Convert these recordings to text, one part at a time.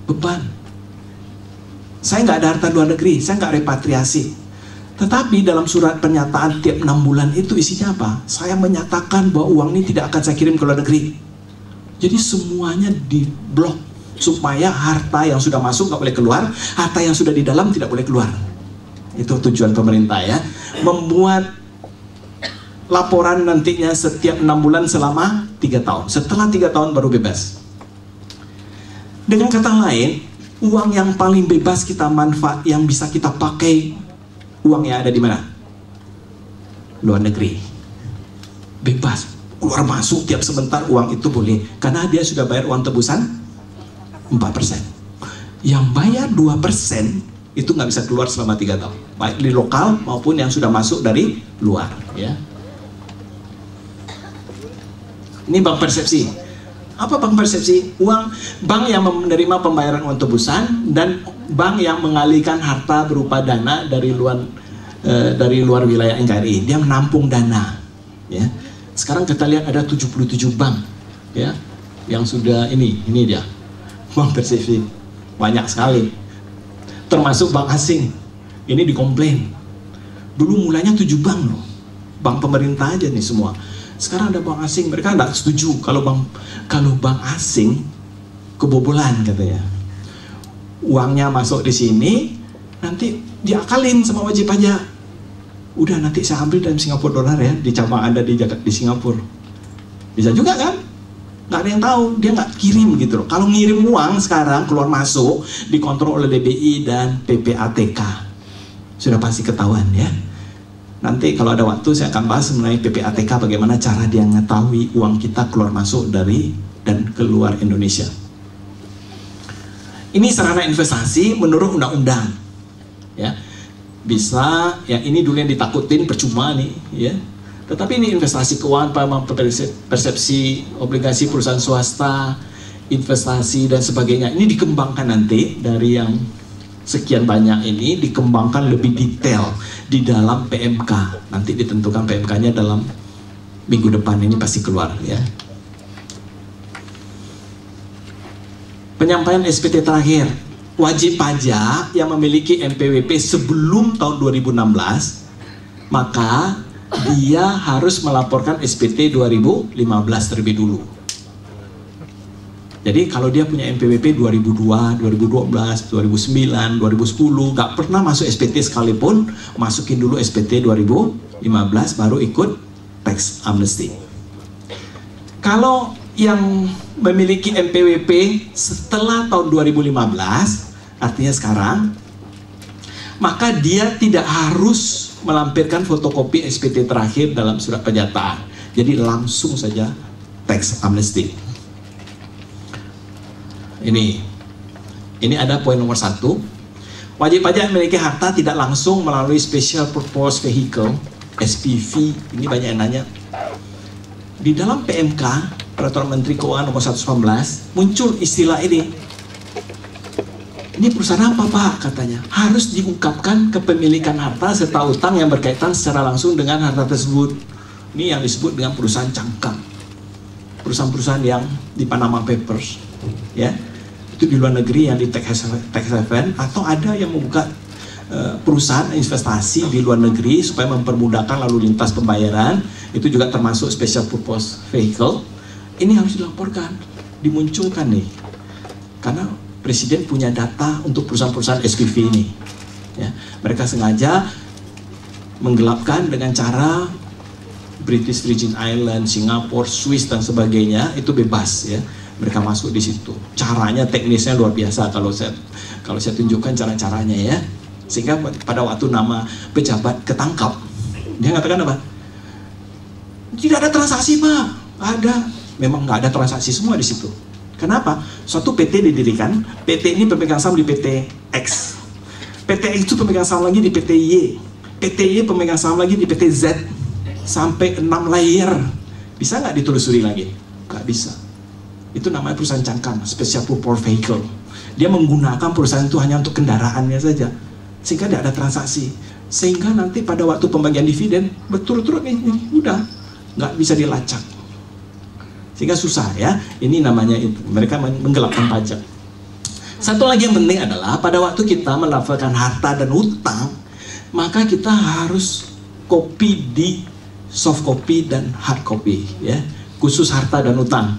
beban. Saya nggak ada harta luar negeri, saya nggak repatriasi. Tetapi dalam surat pernyataan tiap 6 bulan itu isinya apa? Saya menyatakan bahwa uang ini tidak akan saya kirim ke luar negeri. Jadi semuanya diblok supaya harta yang sudah masuk nggak boleh keluar, harta yang sudah di dalam tidak boleh keluar. Itu tujuan pemerintah ya, membuat laporan nantinya setiap 6 bulan selama 3 tahun. Setelah 3 tahun baru bebas. Dengan kata lain, uang yang paling bebas kita manfaat, yang bisa kita pakai, uang yang ada di mana? Luar negeri. Bebas, keluar masuk tiap sebentar uang itu boleh, karena dia sudah bayar uang tebusan 4%. Yang bayar 2% itu nggak bisa keluar selama 3 tahun, baik di lokal maupun yang sudah masuk dari luar ya. Ini bank persepsi. Apa bank persepsi? Bank yang menerima pembayaran uang tebusan dan bank yang mengalihkan harta berupa dana dari luar wilayah NKRI. Dia menampung dana. Ya. Sekarang kita lihat ada 77 bank, ya, yang sudah ini dia bank persepsi, banyak sekali. Termasuk bank asing. Ini dikomplain. Dulu mulanya 7 bank loh, bank pemerintah aja nih semua. Sekarang ada bank asing, mereka nggak setuju kalau bank asing kebobolan katanya. Uangnya masuk di sini, nanti diakalin sama wajib pajak. Udah nanti saya ambil dalam Singapura dolar ya, di cabang Anda di Singapura. Bisa juga kan? Nggak ada yang tahu, dia nggak kirim gitu loh. Kalau ngirim uang sekarang keluar masuk dikontrol oleh DBI dan PPATK. Sudah pasti ketahuan ya. Nanti kalau ada waktu saya akan bahas mengenai PPATK, bagaimana cara dia mengetahui uang kita keluar masuk dari dan keluar Indonesia. Ini sarana investasi menurut undang-undang. Ya. Bisa, yang ini dulu yang ditakutin percuma nih, ya. Tetapi ini investasi keuangan, persepsi, obligasi perusahaan swasta, investasi dan sebagainya. Ini dikembangkan nanti dari yang sekian banyak ini, dikembangkan lebih detail di dalam PMK. Nanti ditentukan PMK-nya dalam minggu depan, ini pasti keluar ya. Penyampaian SPT terakhir, wajib pajak yang memiliki NPWP sebelum tahun 2016, maka dia harus melaporkan SPT 2015 terlebih dulu. Jadi kalau dia punya NPWP 2002, 2012, 2009, 2010, nggak pernah masuk SPT sekalipun, masukin dulu SPT 2015 baru ikut tax amnesty. Kalau yang memiliki NPWP setelah tahun 2015, artinya sekarang, maka dia tidak harus melampirkan fotokopi SPT terakhir dalam surat pernyataan. Jadi langsung saja tax amnesty. Ini ada poin nomor 1. Wajib pajak memiliki harta tidak langsung melalui Special Purpose Vehicle (SPV). Ini banyak yang nanya. Di dalam PMK Peraturan Menteri Keuangan nomor 119 muncul istilah ini. Ini perusahaan apa Pak? Katanya harus diungkapkan kepemilikan harta serta utang yang berkaitan secara langsung dengan harta tersebut. Ini yang disebut dengan perusahaan cangkang, perusahaan-perusahaan yang di Panama Papers, ya. Itu di luar negeri yang di tax haven, atau ada yang membuka perusahaan investasi di luar negeri supaya mempermudahkan lalu lintas pembayaran. Itu juga termasuk Special Purpose Vehicle. Ini harus dilaporkan, dimunculkan nih, karena Presiden punya data untuk perusahaan-perusahaan SPV ini. Ya, mereka sengaja menggelapkan dengan cara British Virgin Islands, Singapura, Swiss dan sebagainya, itu bebas ya. Mereka masuk di situ. Caranya, teknisnya luar biasa kalau saya tunjukkan cara-caranya ya. Sehingga pada waktu nama pejabat ketangkap, dia mengatakan apa? Tidak ada transaksi Pak. Ada. Memang nggak ada transaksi semua di situ. Kenapa? Suatu PT didirikan, PT ini pemegang saham di PT X, PT X itu pemegang saham lagi di PT Y, PT Y pemegang saham lagi di PT Z, sampai 6 layer. Bisa nggak ditelusuri lagi? Nggak bisa. Itu namanya perusahaan cangkang, Special Purpose Vehicle. Dia menggunakan perusahaan itu hanya untuk kendaraannya saja, sehingga tidak ada transaksi. Sehingga nanti pada waktu pembagian dividen berturut-turut nih, udah nggak bisa dilacak. Sehingga susah ya, ini namanya itu, mereka menggelapkan pajak. Satu lagi yang penting adalah pada waktu kita mendaftarkan harta dan hutang, maka kita harus copy di soft copy dan hard copy, ya. Khusus harta dan hutang.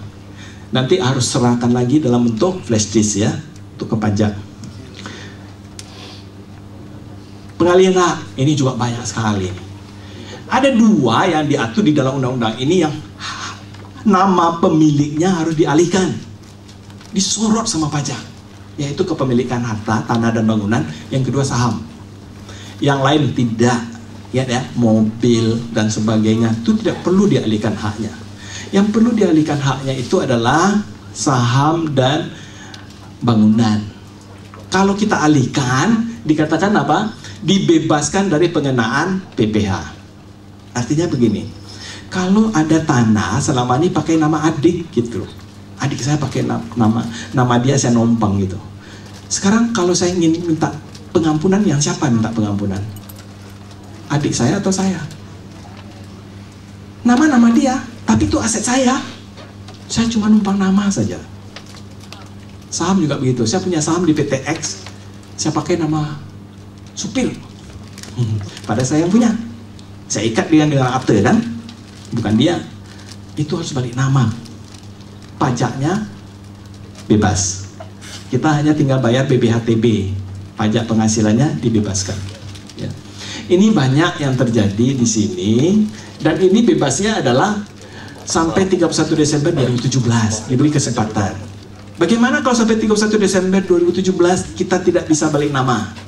Nanti harus serahkan lagi dalam bentuk flash disk, ya, untuk ke pajak. Pengalihan hak ini juga banyak sekali. Ada dua yang diatur di dalam undang-undang ini yang nama pemiliknya harus dialihkan, disorot sama pajak, yaitu kepemilikan harta, tanah dan bangunan. Yang kedua saham. Yang lain tidak, ya, mobil dan sebagainya itu tidak perlu dialihkan haknya. Yang perlu dialihkan haknya itu adalah saham dan bangunan. Kalau kita alihkan, dikatakan apa? Dibebaskan dari pengenaan PPh. Artinya begini, kalau ada tanah selama ini pakai nama adik gitu, adik saya pakai nama dia, saya numpang gitu. Sekarang kalau saya ingin minta pengampunan, yang siapa minta pengampunan? Adik saya atau saya? Nama dia, tapi itu aset saya. Saya cuma numpang nama saja. Saham juga begitu. Saya punya saham di PT X, saya pakai nama supir. Pada saya yang punya. Saya ikat dengan akte kan? Bukan dia. Itu harus balik nama. Pajaknya bebas. Kita hanya tinggal bayar BPHTB. Pajak penghasilannya dibebaskan. Ya. Ini banyak yang terjadi di sini, dan ini bebasnya adalah sampai 31 Desember 2017 diberi kesempatan. Bagaimana kalau sampai 31 Desember 2017 kita tidak bisa balik nama?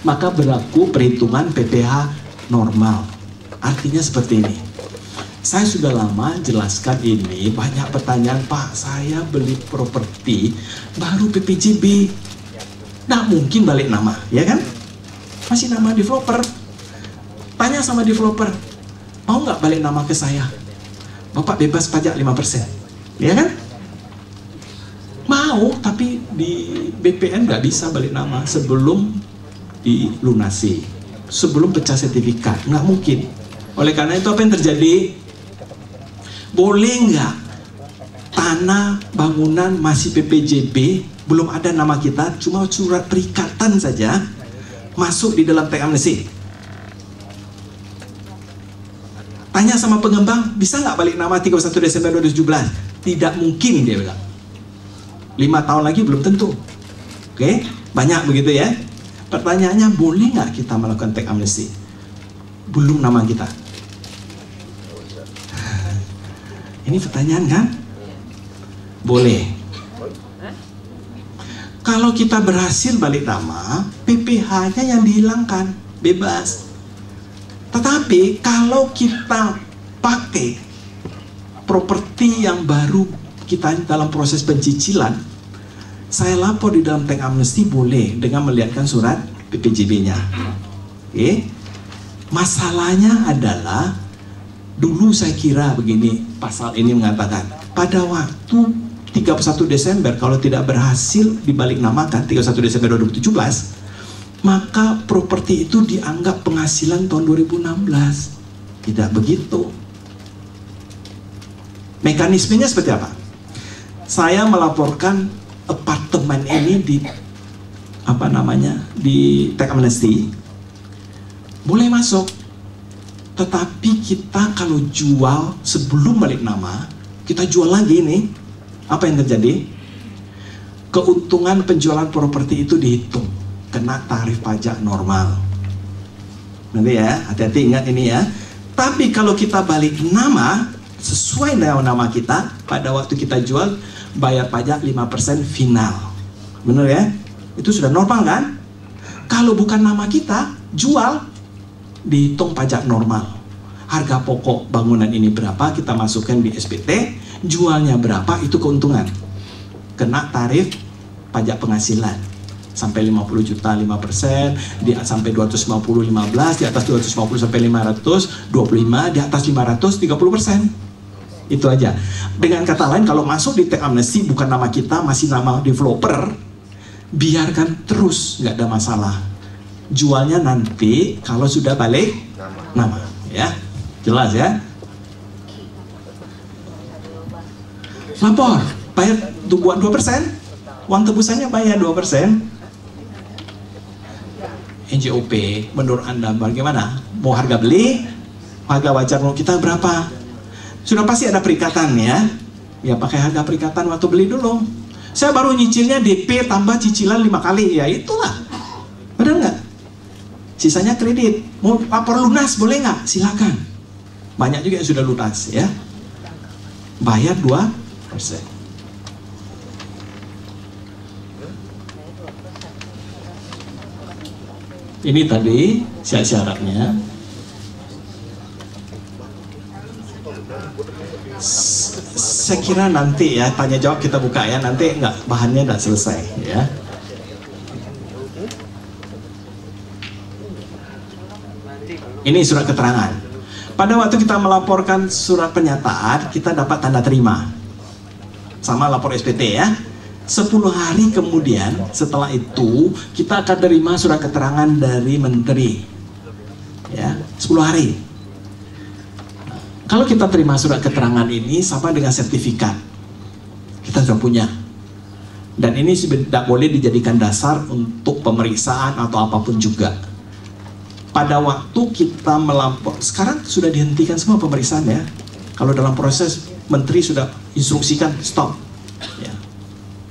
Maka berlaku perhitungan PPh normal. Artinya seperti ini. Saya sudah lama jelaskan ini, banyak pertanyaan, Pak, saya beli properti baru PPJB, nggak mungkin balik nama, ya kan? Masih nama developer. Tanya sama developer, mau nggak balik nama ke saya? Bapak bebas pajak 5%, ya kan? Mau, tapi di BPN nggak bisa balik nama sebelum dilunasi, sebelum pecah sertifikat, nggak mungkin. Oleh karena itu apa yang terjadi? Boleh nggak tanah bangunan masih PPJB, belum ada nama kita, cuma surat perikatan saja masuk di dalam teks amnesti? Tanya sama pengembang, bisa nggak balik nama 31 Desember 2017? Tidak mungkin, dia bilang. 5 tahun lagi belum tentu. Oke, banyak begitu ya. Pertanyaannya, boleh nggak kita melakukan teks amnesti? Belum nama kita. Ini pertanyaan kan? Boleh. Kalau kita berhasil balik nama, PPh-nya yang dihilangkan, bebas. Tetapi kalau kita pakai properti yang baru, kita dalam proses pencicilan, saya lapor di dalam teks amnesti boleh dengan melihatkan surat PPJB-nya. Oke. Masalahnya adalah, dulu saya kira begini, pasal ini mengatakan pada waktu 31 Desember kalau tidak berhasil dibalik namakan 31 Desember 2017, maka properti itu dianggap penghasilan tahun 2016. Tidak begitu. Mekanismenya seperti apa? Saya melaporkan apartemen ini di di teks amnesti, boleh masuk. Tetapi kita kalau jual sebelum balik nama, kita jual lagi nih, apa yang terjadi? Keuntungan penjualan properti itu dihitung, kena tarif pajak normal. Nanti ya, hati-hati ingat ini ya. Tapi kalau kita balik nama, sesuai dengan nama kita, pada waktu kita jual, bayar pajak 5% final. Bener ya? Itu sudah normal kan? Kalau bukan nama kita, jual, dihitung pajak normal. Harga pokok bangunan ini berapa, kita masukkan di SPT, jualnya berapa, itu keuntungan. Kena tarif pajak penghasilan. Sampai 50 juta 5%, sampai 250 15, di atas 250 sampai 500 25, di atas 500 30%. Itu aja. Dengan kata lain, kalau masuk di teks amnesti bukan nama kita, masih nama developer, biarkan terus, nggak ada masalah. Jualnya nanti kalau sudah balik nama, ya. Jelas ya? Lapor, bayar untuk buat 2%, uang tebusannya bayar 2%. NJOP, menurut Anda bagaimana? Mau harga beli, harga wajar menurut kita berapa? Sudah pasti ada perikatan ya. Ya pakai harga perikatan waktu beli dulu. Saya baru nyicilnya DP tambah cicilan 5 kali, ya itulah. Benar nggak? Sisanya kredit. Mau lapor lunas boleh nggak? Silakan. Banyak juga yang sudah lunas ya. Bayar 2%. Ini tadi syarat-syaratnya. Saya kira nanti ya tanya jawab kita buka ya, nanti nggak bahannya nggak selesai ya. Ini surat keterangan. Pada waktu kita melaporkan surat pernyataan, kita dapat tanda terima sama lapor SPT ya. 10 hari kemudian setelah itu kita akan terima surat keterangan dari menteri ya, 10 hari. Kalau kita terima surat keterangan ini sama dengan sertifikat, kita sudah punya, dan ini tidak boleh dijadikan dasar untuk pemeriksaan atau apapun juga. Pada waktu kita melapor, sekarang sudah dihentikan semua pemeriksaan ya. Kalau dalam proses menteri sudah instruksikan stop ya.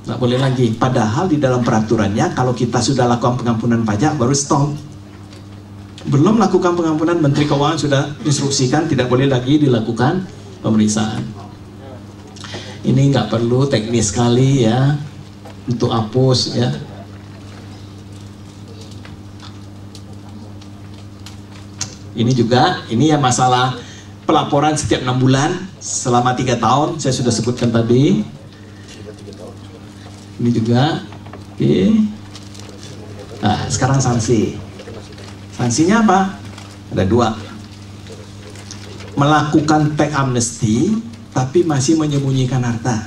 Nggak boleh lagi. Padahal di dalam peraturannya kalau kita sudah lakukan pengampunan pajak baru stop. Belum lakukan pengampunan, Menteri Keuangan sudah instruksikan tidak boleh lagi dilakukan pemeriksaan. Ini nggak perlu teknis sekali ya untuk hapus ya. Ini juga, ini ya masalah pelaporan setiap 6 bulan selama 3 tahun saya sudah sebutkan tadi. Ini juga, oke. Nah, sekarang sanksi. Sanksinya apa? Ada 2. Melakukan tax amnesty, tapi masih menyembunyikan harta.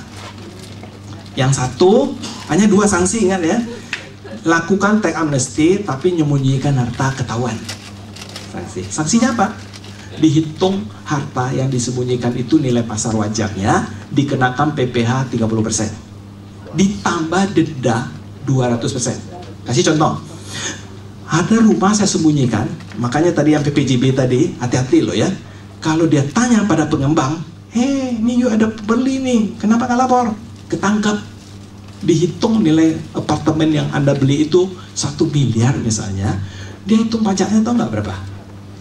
Yang satu, hanya 2 sanksi, ingat ya. Lakukan tax amnesty, tapi menyembunyikan harta ketahuan. Sanksi. Sanksinya apa? Dihitung harta yang disembunyikan itu nilai pasar wajarnya, dikenakan PPh 30%. Ditambah denda 200%. Kasih contoh, ada rumah saya sembunyikan, makanya tadi yang PPJB tadi, hati-hati loh ya. Kalau dia tanya pada pengembang, ini yuk ada beli nih, kenapa nggak lapor? Ketangkap. Dihitung nilai apartemen yang Anda beli itu 1 miliar misalnya, dia hitung pajaknya tahu nggak berapa?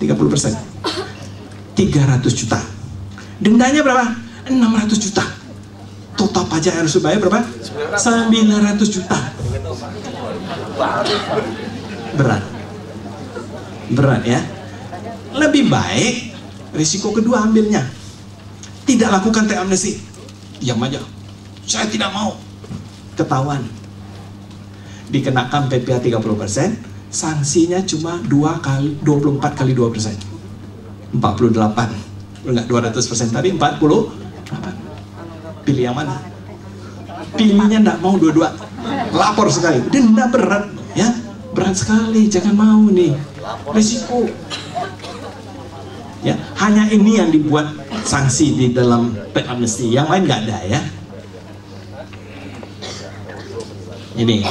30%. 300 juta. Dendanya berapa? 600 juta. Total pajak yang harus dibayar berapa? 900 juta. Berat. Berat ya. Lebih baik risiko kedua ambilnya. Tidak lakukan tax amnesty. Diam aja. Saya tidak mau. Ketahuan. Dikenakan PPh 30%, sanksinya cuma 24 kali 2%. 48. Enggak 200% tadi 48. Pilih yang mana? Pilihnya enggak mau dua-dua. Lapor sekali. Denda berat ya. Berat sekali, jangan mau nih. Risiko. Ya, hanya ini yang dibuat sanksi di dalam tax amnesty, yang lain nggak ada ya. Ini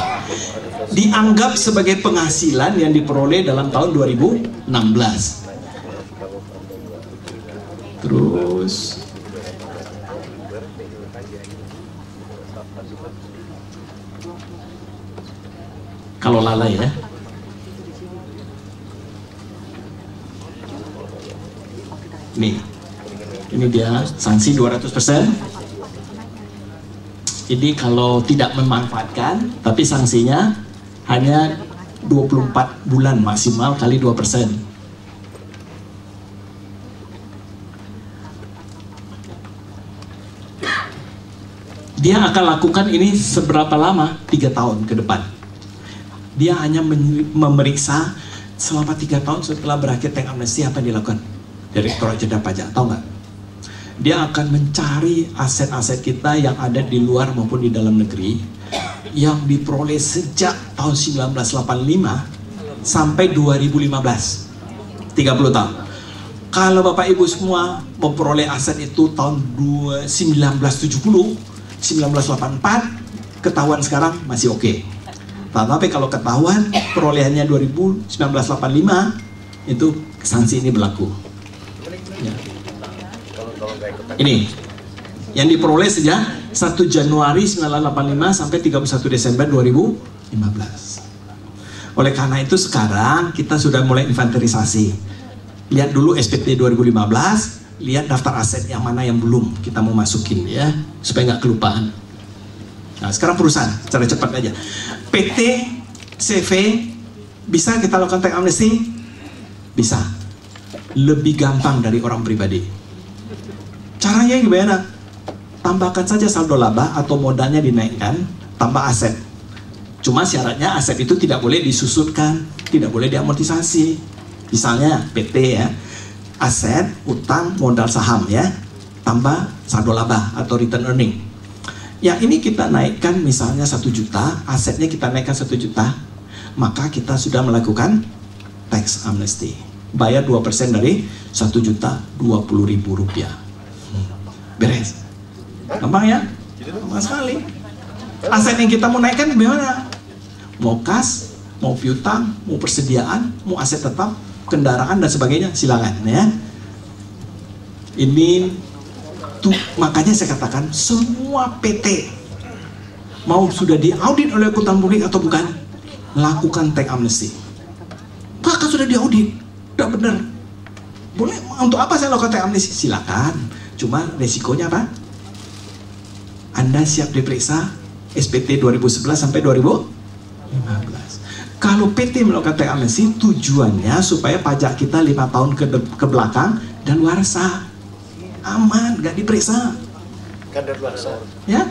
dianggap sebagai penghasilan yang diperoleh dalam tahun 2016. Terus kalau lalai ya, nih, ini dia sanksi 200%. Ini kalau tidak memanfaatkan, tapi sanksinya hanya 24 bulan maksimal kali 2%. Dia akan lakukan ini seberapa lama? 3 tahun ke depan. Dia hanya memeriksa selama 3 tahun setelah berakhir tax amnesty apa yang dilakukan Direktorat Jenderal Pajak, tahu nggak? Dia akan mencari aset-aset kita yang ada di luar maupun di dalam negeri yang diperoleh sejak tahun 1985 sampai 2015, 30 tahun. Kalau Bapak Ibu semua memperoleh aset itu tahun 1970, 1984 ketahuan sekarang masih oke. Tapi kalau ketahuan perolehannya 1985 itu sanksi ini berlaku. Ya. Ini yang diperoleh sejak 1 Januari 1985 sampai 31 Desember 2015. Oleh karena itu sekarang kita sudah mulai inventorisasi. Lihat dulu SPT 2015, lihat daftar aset yang mana yang belum kita mau masukin ya, supaya nggak kelupaan. Nah sekarang perusahaan, secara cepat aja. PT, CV, bisa kita lakukan tax amnesty? Bisa. Lebih gampang dari orang pribadi. Caranya gimana? Tambahkan saja saldo laba atau modalnya dinaikkan, tambah aset. Cuma syaratnya aset itu tidak boleh disusutkan, tidak boleh diamortisasi. Misalnya PT ya, aset, utang, modal saham ya, tambah saldo laba atau return earning. Ya ini kita naikkan misalnya 1 juta, asetnya kita naikkan 1 juta, maka kita sudah melakukan tax amnesty. Bayar 2% dari 1.020.000 rupiah. Beres. Gampang ya? Gampang sekali. Aset yang kita mau naikkan gimana? Mau kas, mau piutang, mau persediaan, mau aset tetap, kendaraan dan sebagainya, silakan ya. Ini tuh makanya saya katakan semua PT mau sudah diaudit oleh akuntan publik atau bukan, lakukan tax amnesty. Kakak sudah diaudit, tidak benar. Boleh, untuk apa saya lakukan tax amnesty? Silakan. Cuma resikonya apa? Anda siap diperiksa SPT 2011 sampai 2015. Kalau PT melakukan tax amnesty, tujuannya supaya pajak kita 5 tahun ke belakang dan luarsa, aman, nggak diperiksa. Kadar luarsa. Ya,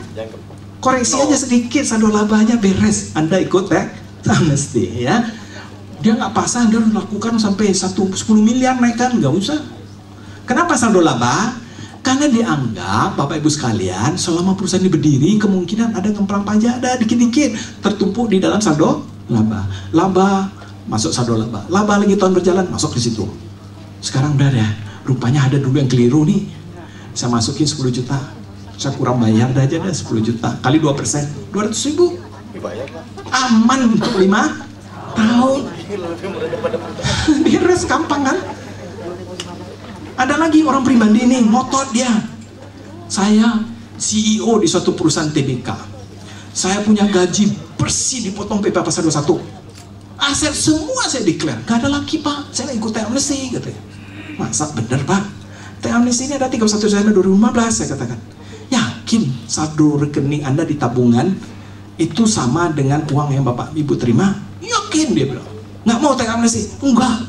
koreksi aja sedikit, saldo labanya beres, Anda ikut tax amnesty ya. Dia nggak pasang, dia lakukan sampai 10 miliar naikkan, nggak usah. Kenapa saldo laba? Karena dianggap Bapak Ibu sekalian, selama perusahaan ini berdiri, kemungkinan ada ngemplang pajak, ada dikit-dikit tertumpuk di dalam saldo laba. Laba masuk saldo laba. Laba lagi tahun berjalan masuk di situ. Sekarang udah ada. Rupanya ada dulu yang keliru nih. Saya masukin 10 juta. Saya kurang bayar aja deh 10 juta. Kali 2%, 200.000. Aman untuk 5 tahun. Beres, gampang kan? Ada lagi orang pribadi nih, ngotot dia. Saya CEO di suatu perusahaan TBK. Saya punya gaji bersih dipotong PP pasal 21. Aset semua saya declare. Gak ada lagi Pak, saya ikut tax amnesty katanya. Masa bener Pak? Tax amnesty ini ada 31 Desember 2015 saya katakan. Yakin saldo rekening Anda di tabungan itu sama dengan uang yang Bapak Ibu terima? Yakin dia bilang. Nggak mau tax amnesty? Enggak.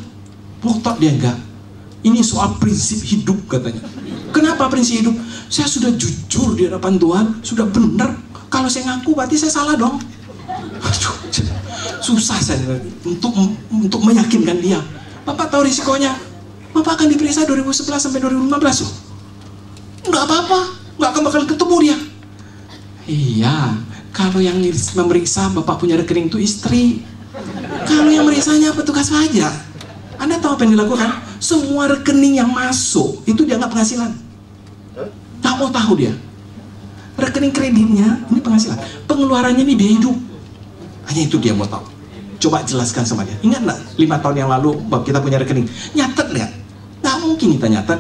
Ngotot dia enggak. Ini soal prinsip hidup katanya. Kenapa prinsip hidup? Saya sudah jujur di hadapan Tuhan, sudah benar. Kalau saya ngaku berarti saya salah dong. Aduh, susah saya untuk meyakinkan dia. Bapak tahu risikonya. Bapak akan diperiksa 2011 sampai 2015 loh. Enggak apa-apa, enggak akan bakal ketemu dia. Iya, kalau yang memeriksa Bapak punya rekening itu istri. Kalau yang meriksanya petugas pajak. Anda tahu apa yang dilakukan? Semua rekening yang masuk itu dianggap penghasilan. Nggak mau tahu dia. Rekening kreditnya ini penghasilan, pengeluarannya ini biaya hidup. Hanya itu dia mau tahu. Coba jelaskan sama dia. Ingat nggak 5 tahun yang lalu kita punya rekening? Nyatet nggak? Nggak mungkin kita nyatet.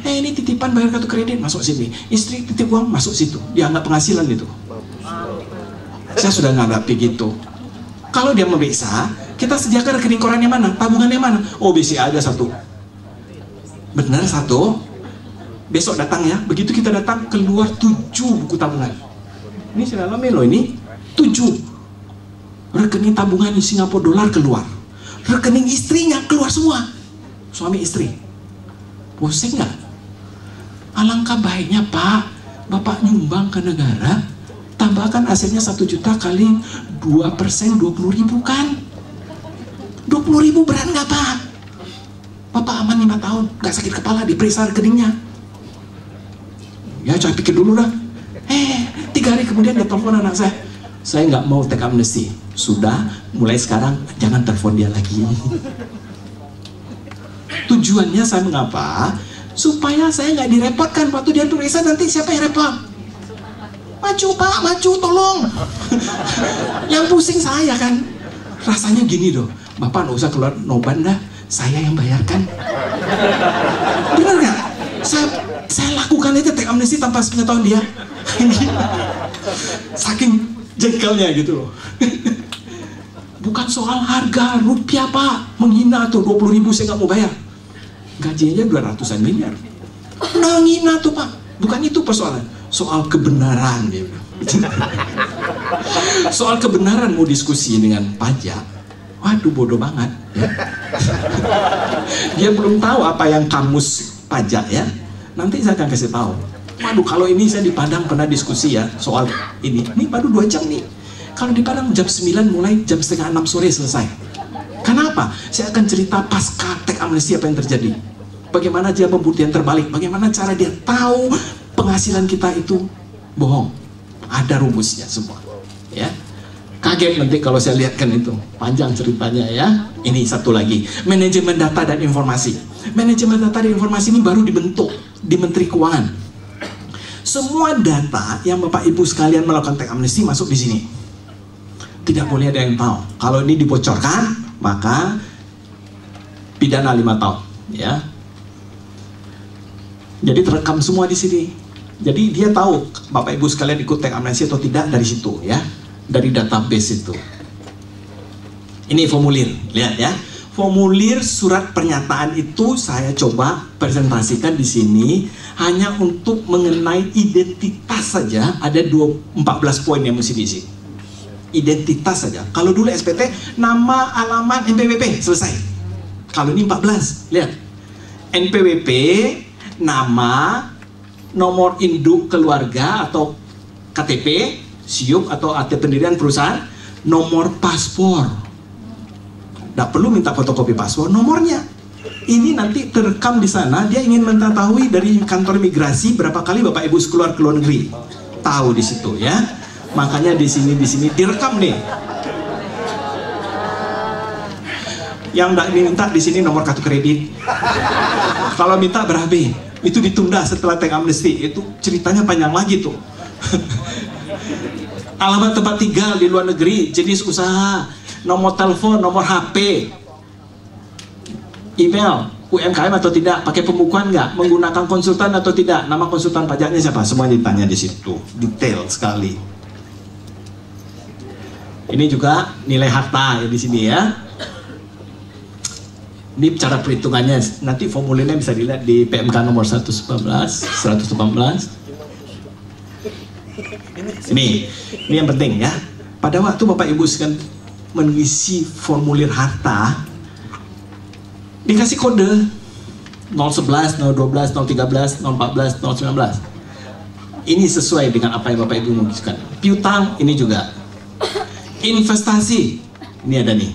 Ini titipan bayar kartu kredit masuk sini, istri titip uang masuk situ. Dianggap penghasilan itu. Saya sudah ngadapi gitu. Kalau dia memeriksa, kita sediakan rekening koran yang mana, tabungan yang mana? Oh BCA aja 1. Benar 1. Besok datang ya. Begitu kita datang keluar 7 buku tabungan. Ini sudah lama loh ini 7. Rekening tabungan di Singapura dolar keluar. Rekening istrinya keluar semua. Suami istri. Pusing nggak? Alangkah baiknya Pak, Bapak nyumbang ke negara, tambahkan asetnya 1 juta kali 2%, 20.000 kan? 20.000 berat nggak Pak? Bapak aman 5 tahun, nggak sakit kepala, diperiksa rekeningnya. Ya saya pikir dulu lah. 3 hari kemudian dia telepon anak saya nggak mau tax amnesty. Sudah, mulai sekarang jangan telepon dia lagi. Tujuannya saya mengapa? Supaya saya nggak direpotkan waktu dia periksa, nanti siapa yang repot? Maju Pak, maju tolong. Yang pusing saya kan. Rasanya gini loh, Bapak nggak usah keluar noban dah, saya yang bayarkan. Benar nggak? Saya lakukan itu teks amnesti tanpa sepengetahuan dia. Saking jengkelnya gitu loh. Bukan soal harga rupiah Pak, menghina tuh 20.000 saya nggak mau bayar. Gajinya 200-an miliar. Menghina tuh Pak, bukan itu persoalan. Soal kebenaran dia bilang. Soal kebenaran mau diskusi dengan pajak, waduh bodoh banget ya. Dia belum tahu apa yang kamus pajak ya. Nanti saya akan kasih tahu. Waduh, kalau ini saya di Padang pernah diskusi ya soal ini baru 2 jam nih. Kalau di Padang jam 9 mulai jam setengah 6 sore selesai. Kenapa? Saya akan cerita pasca teks amnesti apa yang terjadi. Bagaimana dia pembuktian terbalik, bagaimana cara dia tahu penghasilan kita itu bohong. Ada rumusnya semua ya. Kaget nanti kalau saya lihatkan itu, panjang ceritanya ya. Ini satu lagi, manajemen data dan informasi. Manajemen data dan informasi ini baru dibentuk di Menteri Keuangan. Semua data yang Bapak Ibu sekalian melakukan teks amnesti masuk di sini. Tidak boleh ada yang tahu. Kalau ini dibocorkan, maka pidana 5 tahun ya. Jadi terekam semua di sini. Jadi dia tahu Bapak Ibu sekalian ikut teks amnesti atau tidak dari situ ya, dari database itu. Ini formulir, lihat ya. Formulir surat pernyataan itu saya coba presentasikan di sini hanya untuk mengenai identitas saja. Ada 14 poin yang mesti diisi. Identitas saja. Kalau dulu SPT nama, alamat, NPWP selesai. Kalau ini 14, lihat. NPWP, nama, nomor induk keluarga atau KTP, SIUP atau akte pendirian perusahaan, nomor paspor. Tidak perlu minta fotokopi paspor, nomornya. Ini nanti terekam di sana. Dia ingin mengetahui dari kantor imigrasi berapa kali Bapak Ibu keluar ke luar negeri. Tahu di situ ya. Makanya di sini direkam nih. Yang tidak diminta di sini nomor kartu kredit. Kalau minta berapa? Itu ditunda setelah teks amnesti. Itu ceritanya panjang lagi tuh. Alamat tempat tinggal di luar negeri, jenis usaha, nomor telepon, nomor HP, email, UMKM atau tidak, pakai pembukuan nggak, menggunakan konsultan atau tidak, nama konsultan pajaknya siapa, semua ditanya di situ, detail sekali. Ini juga nilai harta ya di sini ya. Ini cara perhitungannya, nanti formulirnya bisa dilihat di PMK nomor 118. Ini yang penting ya. Pada waktu Bapak Ibu sekalian mengisi formulir harta, dikasih kode 011, 012, 013, 014, 019. Ini sesuai dengan apa yang Bapak Ibu mengisikan. Piutang ini juga. Investasi ini ada nih.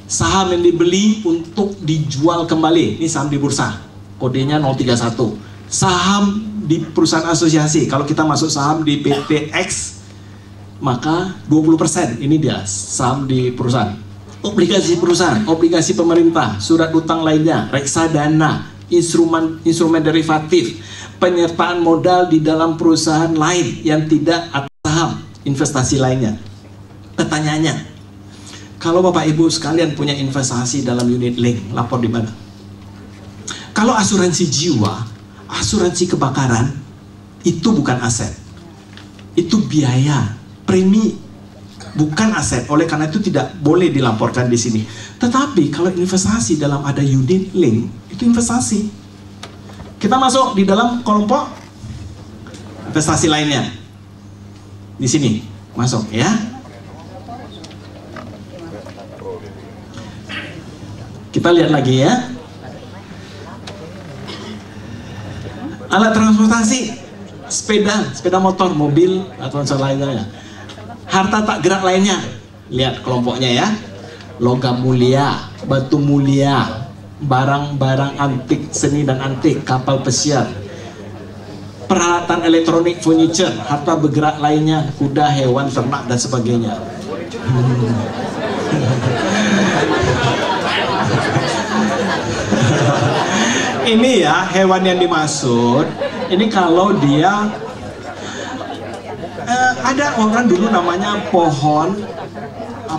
Saham yang dibeli untuk dijual kembali, ini saham di bursa, kodenya 031. Saham di perusahaan asosiasi, kalau kita masuk saham di PT X, maka 20%, ini dia saham di perusahaan. Obligasi perusahaan, obligasi pemerintah, surat utang lainnya, reksadana, instrumen derivatif, penyertaan modal di dalam perusahaan lain yang tidak atas saham, investasi lainnya. Pertanyaannya, kalau Bapak Ibu sekalian punya investasi dalam unit link, lapor di mana? Kalau asuransi jiwa, asuransi kebakaran, itu bukan aset. Itu biaya, premi, bukan aset. Oleh karena itu tidak boleh dilaporkan di sini. Tetapi kalau investasi dalam ada unit link, itu investasi. Kita masuk di dalam kelompok investasi lainnya. Di sini, masuk ya. Kita lihat lagi ya. Alat transportasi, sepeda motor, mobil, atau lainnya. Harta tak gerak lainnya. Lihat kelompoknya ya. Logam mulia, batu mulia, barang-barang antik, seni dan antik, kapal pesiar, peralatan elektronik, furniture, harta bergerak lainnya, kuda, hewan, ternak dan sebagainya. Ini ya hewan yang dimaksud. Ini kalau dia Ada orang dulu namanya pohon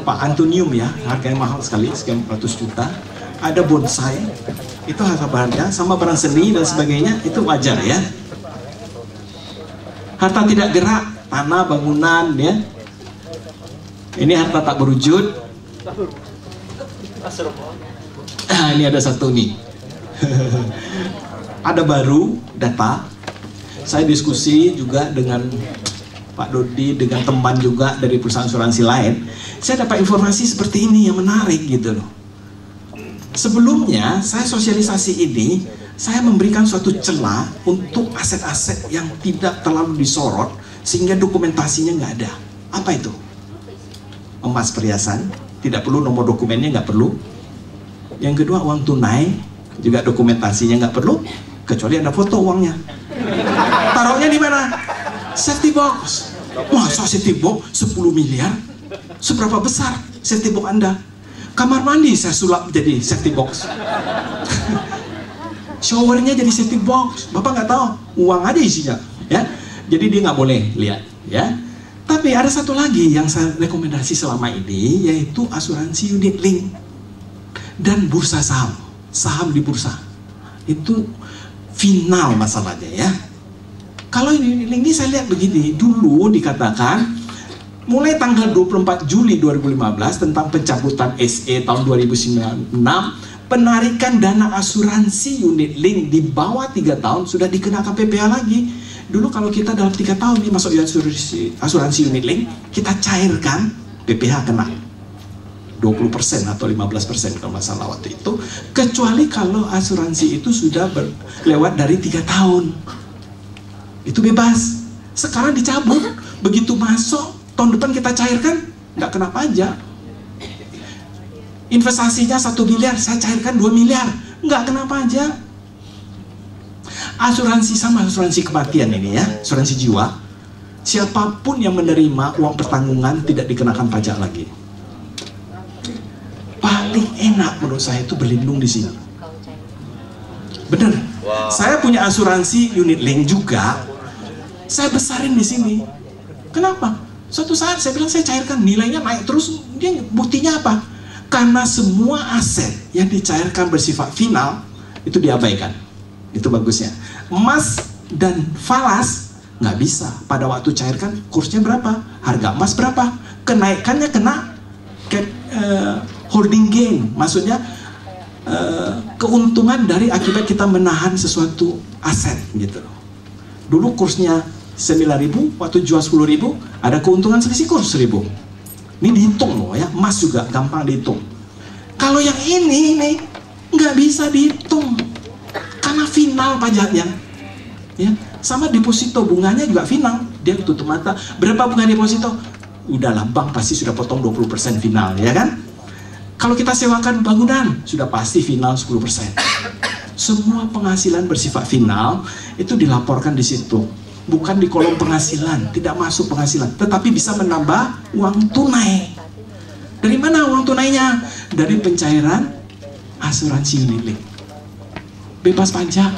Antonium ya, harganya mahal sekali, sekian ratus juta. Ada bonsai, itu harga barangnya, sama barang seni dan sebagainya, itu wajar ya. Harta tidak gerak, tanah, bangunan ya. Ini harta tak berwujud. Ini ada satu nih. Ada baru data. Saya diskusi juga dengan Pak Dodi, dengan teman juga dari perusahaan asuransi lain. Saya dapat informasi seperti ini yang menarik gitu loh. Sebelumnya saya sosialisasi ini, saya memberikan suatu celah untuk aset-aset yang tidak terlalu disorot sehingga dokumentasinya nggak ada. Apa itu? Emas perhiasan, tidak perlu nomor dokumennya, nggak perlu. Yang kedua, uang tunai, juga dokumentasinya nggak perlu, kecuali ada foto uangnya. Taruhnya di mana? Safety box. Masa safety box 10 miliar? Seberapa besar safety box Anda? Kamar mandi saya sulap jadi safety box. Showernya jadi safety box. Bapak nggak tahu, uang aja isinya, ya. Jadi dia nggak boleh lihat, ya. Tapi ada satu lagi yang saya rekomendasi selama ini, yaitu asuransi unit link dan bursa saham. Saham di bursa itu final masalahnya ya. Kalau ini saya lihat begini, dulu dikatakan mulai tanggal 24 Juli 2015 tentang pencabutan SE tahun 2006, penarikan dana asuransi unit link di bawah 3 tahun sudah dikenakan PPh lagi. Dulu kalau kita dalam 3 tahun nih masuk asuransi unit link, kita cairkan PPh kena 20% atau 15% kalau masalah waktu itu, kecuali kalau asuransi itu sudah lewat dari 3 tahun. Itu bebas. Sekarang dicabut. Begitu masuk, tahun depan kita cairkan, nggak kena pajak. Investasinya 1 miliar, saya cairkan 2 miliar, nggak kena pajak. Asuransi sama asuransi kematian ini ya, asuransi jiwa. Siapapun yang menerima uang pertanggungan tidak dikenakan pajak lagi. Paling enak menurut saya itu berlindung di sini. Bener. Wow. Saya punya asuransi unit link juga. Saya besarin di sini. Kenapa? Suatu saat saya bilang saya cairkan, nilainya naik terus. Dia buktinya apa? Karena semua aset yang dicairkan bersifat final itu diabaikan. Itu bagusnya. Emas dan falas nggak bisa. Pada waktu cairkan kursnya berapa? Harga emas berapa? Kenaikannya kena holding gain. Maksudnya keuntungan dari akibat kita menahan sesuatu aset gitu. Dulu kursnya 9.000, waktu jual 10.000 ada keuntungan selisih kurs 1.000. Ini dihitung loh ya, emas juga gampang dihitung. Kalau yang ini nih nggak bisa dihitung karena final pajaknya. Ya, sama deposito bunganya juga final. Dia tutup mata. Berapa bunga deposito? Udahlah, bank pasti sudah potong 20% final, ya kan? Kalau kita sewakan bangunan, sudah pasti final 10%. Semua penghasilan bersifat final itu dilaporkan di situ. Bukan di kolom penghasilan, tidak masuk penghasilan, tetapi bisa menambah uang tunai. Dari mana uang tunainya? Dari pencairan asuransi unit link. Bebas pajak.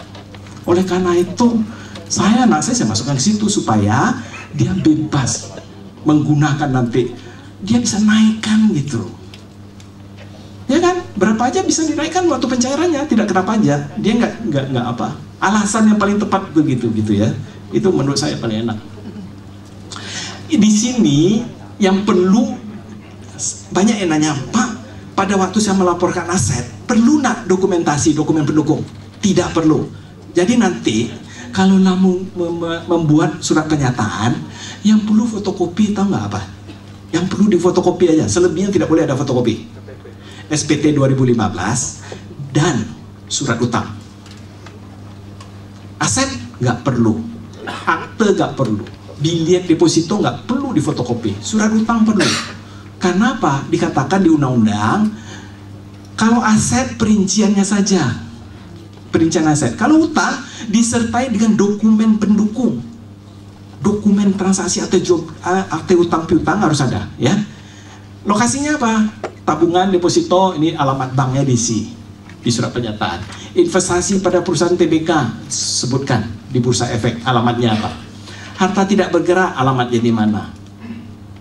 Oleh karena itu, saya masukkan ke situ supaya dia bebas menggunakan nanti. Dia bisa naikkan gitu. Ya kan? Berapa aja bisa dinaikkan waktu pencairannya, tidak kena pajak. Dia nggak apa. Alasan yang paling tepat begitu gitu ya. Itu menurut saya paling enak. Di sini yang perlu, banyak yang nanya, Pak, pada waktu saya melaporkan aset, perlu nak dokumentasi, dokumen pendukung? Tidak perlu. Jadi nanti kalau membuat surat pernyataan, yang perlu fotokopi, tahu nggak apa? Yang perlu difotokopi aja, selebihnya tidak boleh ada fotokopi. SPT 2015 dan surat utang. Aset nggak perlu. Akte nggak perlu, bilet deposito nggak perlu difotokopi, surat utang perlu. Karena apa? Dikatakan di undang-undang, kalau aset perinciannya saja, perincian aset. Kalau utang disertai dengan dokumen pendukung, dokumen transaksi atau akte utang piutang harus ada, ya. Lokasinya apa? Tabungan, deposito, ini alamat banknya diisi di surat pernyataan. Investasi pada perusahaan TBK, sebutkan di Bursa Efek alamatnya apa. Harta tidak bergerak, alamatnya di mana?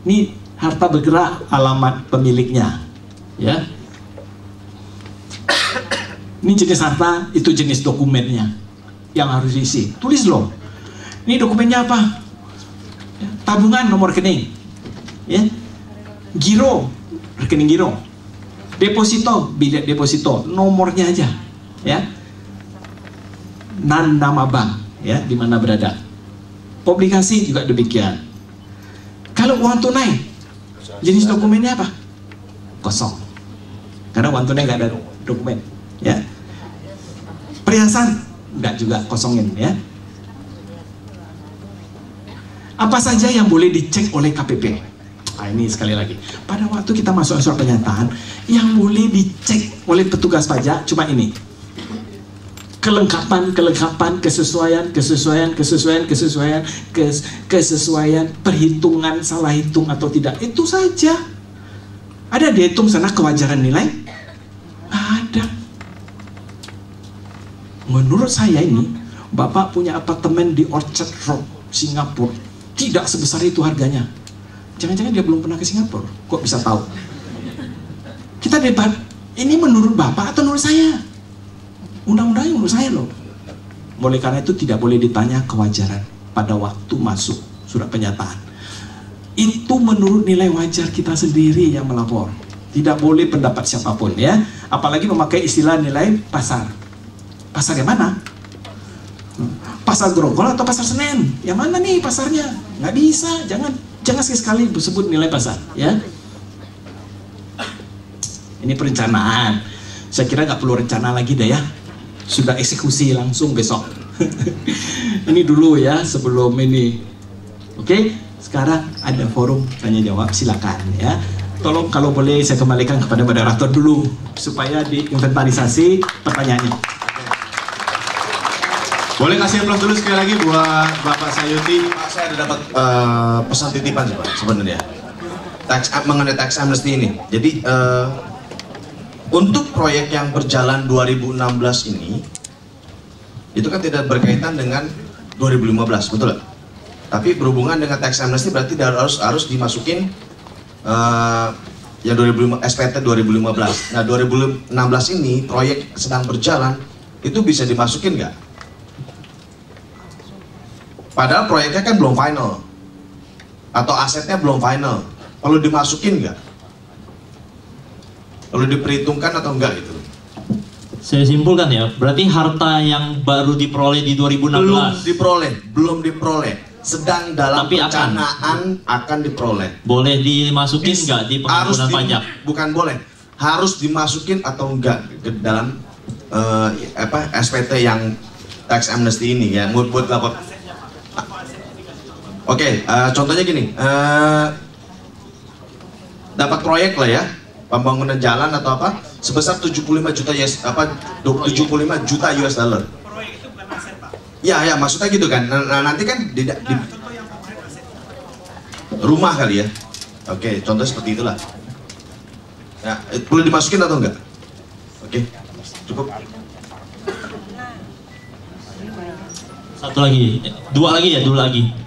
Ini harta bergerak, alamat pemiliknya. Ya. Ini jenis harta, itu jenis dokumennya yang harus diisi. Tulis loh. Ini dokumennya apa? Tabungan, nomor rekening. Ya. Giro, rekening giro. Deposito, bilet deposito, nomornya aja. Ya. Nama bank, ya, di mana berada. Obligasi juga demikian. Kalau uang tunai, jenis dokumennya apa? Kosong. Karena uang tunai nggak ada dokumen, ya. Perhiasan nggak juga, kosongin, ya. Apa saja yang boleh dicek oleh KPP? Nah, ini sekali lagi. Pada waktu kita masuk surat pernyataan, yang boleh dicek oleh petugas pajak cuma ini. Kelengkapan, kesesuaian, perhitungan, salah hitung atau tidak, itu saja. Ada dihitung sana kewajaran nilai? Ada. Menurut saya ini, Bapak punya apartemen di Orchard Road, Singapura, tidak sebesar itu harganya. Jangan-jangan dia belum pernah ke Singapura, kok bisa tahu? Kita debat, ini menurut Bapak atau menurut saya? Undang-undangnya menurut saya loh. Oleh karena itu tidak boleh ditanya kewajaran pada waktu masuk surat pernyataan. Itu menurut nilai wajar kita sendiri yang melapor. Tidak boleh pendapat siapapun, ya. Apalagi memakai istilah nilai pasar. Pasar yang mana? Pasar Grogol atau pasar Senen? Yang mana nih pasarnya? Nggak bisa, jangan sekali-sekali sebut nilai pasar, ya. Ini perencanaan. Saya kira nggak perlu rencana lagi dah, ya. Sudah eksekusi langsung besok. Ini dulu ya, sebelum ini. Oke, sekarang ada forum tanya jawab, silakan, ya. Tolong kalau boleh saya kembalikan kepada moderator dulu supaya diinventarisasi pertanyaannya. Boleh kasih aplaus dulu sekali lagi buat Bapak Sayuti. Pak, saya ada dapat pesan titipan sih Pak sebenarnya. Mengenai tax amnesty ini. Jadi untuk proyek yang berjalan 2016 ini, itu kan tidak berkaitan dengan 2015, betul nggak? Tapi berhubungan dengan tax amnesty berarti harus dimasukin ya SPT 2015. Nah 2016 ini proyek sedang berjalan, itu bisa dimasukin nggak? Padahal proyeknya kan belum final, atau asetnya belum final. Perlu dimasukin nggak? Perlu diperhitungkan atau enggak gitu? Saya simpulkan ya, berarti harta yang baru diperoleh di 2016 belum diperoleh, sedang dalam perencanaan akan diperoleh. Boleh dimasukin nggak di pengampunan pajak? Bukan boleh, harus dimasukin atau enggak ke dalam SPT yang tax amnesty ini ya, buat lapor. Oke, contohnya gini, dapat proyek lah ya, pembangunan jalan atau apa sebesar 75 juta US dollar. Proyek itu bukan aset, Pak. Ya, maksudnya gitu kan. Nah, nanti kan di rumah kali ya. Oke, contoh seperti itulah. Nah, perlu dimasukin atau enggak? Oke, cukup. Satu lagi, dua lagi.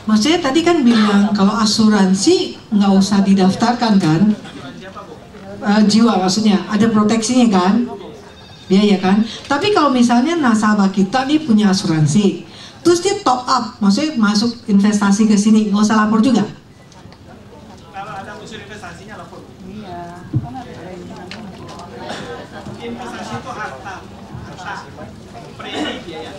Maksudnya tadi kan bilang kalau asuransi nggak usah didaftarkan kan, jiwa maksudnya ada proteksinya kan, biaya kan. Tapi kalau misalnya nasabah kita nih punya asuransi, terus dia top up, maksudnya masuk investasi ke sini, nggak usah lapor juga. Kalau ada unsur investasinya lapor. Iya. Investasi itu harta. Premi biaya.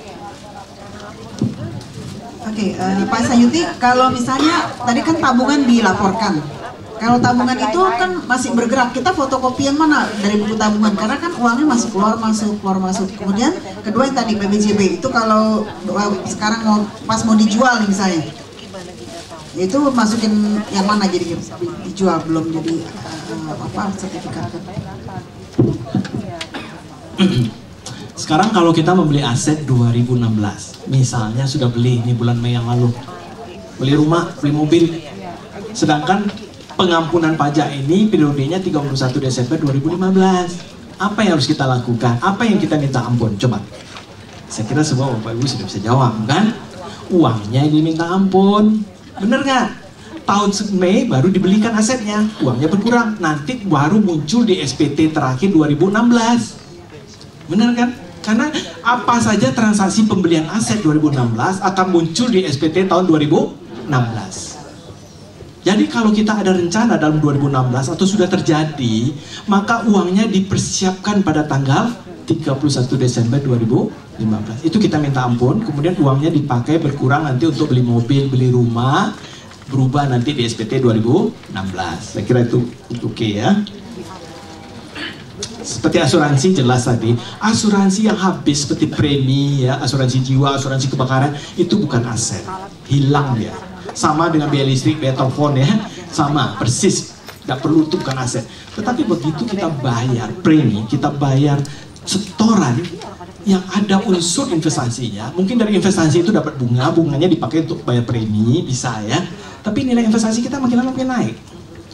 Oke, Pak Sayuti, kalau misalnya tadi kan tabungan dilaporkan, kalau tabungan itu kan masih bergerak, kita fotokopi yang mana dari buku tabungan? Karena kan uangnya masih keluar masuk. Kemudian kedua yang tadi PBJB itu kalau sekarang pas mau dijual nih misalnya, itu masukin yang mana jadi dijual belum jadi sertifikat? Sekarang kalau kita membeli aset 2016, misalnya sudah beli ini bulan Mei yang lalu, beli rumah, beli mobil, sedangkan pengampunan pajak ini periodenya 31 Desember 2015. Apa yang harus kita lakukan? Apa yang kita minta ampun? Coba. Saya kira semua Bapak Ibu sudah bisa jawab, kan? uangnya diminta ampun. Bener nggak? Tahun Mei baru dibelikan asetnya, uangnya berkurang. Nanti baru muncul di SPT terakhir 2016. Bener kan? Karena apa saja transaksi pembelian aset 2016 akan muncul di SPT tahun 2016. Jadi kalau kita ada rencana dalam 2016 atau sudah terjadi, maka uangnya dipersiapkan pada tanggal 31 Desember 2015. Itu kita minta ampun, kemudian uangnya dipakai berkurang nanti untuk beli mobil, beli rumah, berubah nanti di SPT 2016. Saya kira itu oke ya. Seperti asuransi jelas tadi, asuransi yang habis seperti premi ya, asuransi jiwa, asuransi kebakaran itu bukan aset, hilang dia. Sama dengan biaya listrik, biaya telepon ya, sama persis, nggak perlu, itu bukan aset. Tetapi begitu kita bayar premi, kita bayar setoran yang ada unsur investasinya, mungkin dari investasi itu dapat bunga, bunganya dipakai untuk bayar premi, bisa ya. Tapi nilai investasi kita makin lama makin naik.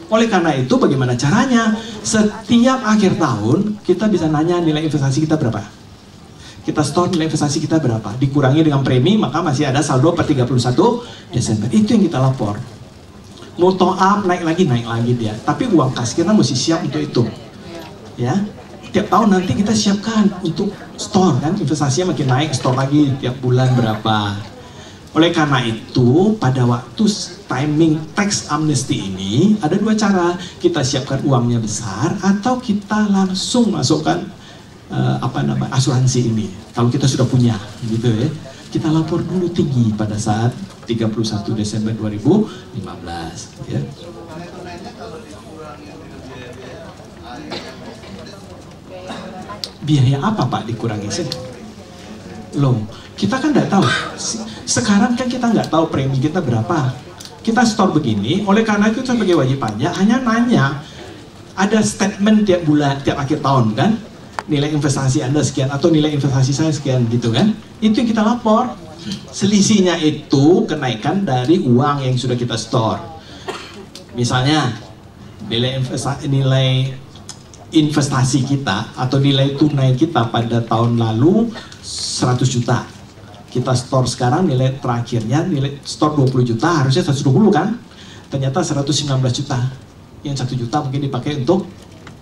Oleh karena itu bagaimana caranya? Setiap akhir tahun kita bisa nanya nilai investasi kita berapa. Kita store nilai investasi kita berapa. Dikurangi dengan premi maka masih ada saldo per 31 Desember. Itu yang kita lapor. Mau top up naik lagi dia. Tapi uang kas kita mesti siap untuk itu. Ya. Tiap tahun nanti kita siapkan untuk store kan. Investasinya makin naik, store lagi tiap bulan berapa. Oleh karena itu, pada waktu timing tax amnesty ini, ada dua cara. Kita siapkan uangnya besar, atau kita langsung masukkan asuransi ini. Kalau kita sudah punya, gitu ya. Kita lapor dulu tinggi pada saat 31 Desember 2015. Ya. Biaya apa Pak dikurangi sih? Loh, kita kan nggak tahu. Sekarang kan kita nggak tahu premi kita berapa. Kita store begini, oleh karena itu sebagai wajib pajak hanya nanya, ada statement tiap bulan, tiap akhir tahun kan, nilai investasi Anda sekian atau nilai investasi saya sekian gitu kan. Itu yang kita lapor. Selisihnya itu kenaikan dari uang yang sudah kita store. Misalnya nilai investasi kita atau nilai tunai kita pada tahun lalu 100 juta. Kita store sekarang nilai terakhirnya, nilai store 20 juta, harusnya 120 kan? Ternyata 119 juta. Yang 1 juta mungkin dipakai untuk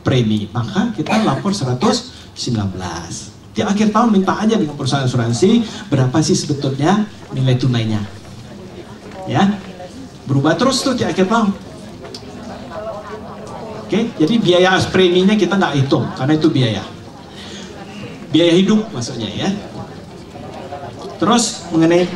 premi. Maka kita lapor 119. Di akhir tahun minta aja dengan perusahaan asuransi, berapa sih sebetulnya nilai tunainya. Ya, berubah terus tuh di akhir tahun. Oke, jadi biaya preminya kita nggak hitung, karena itu biaya. Biaya hidup maksudnya ya. Terus mengenai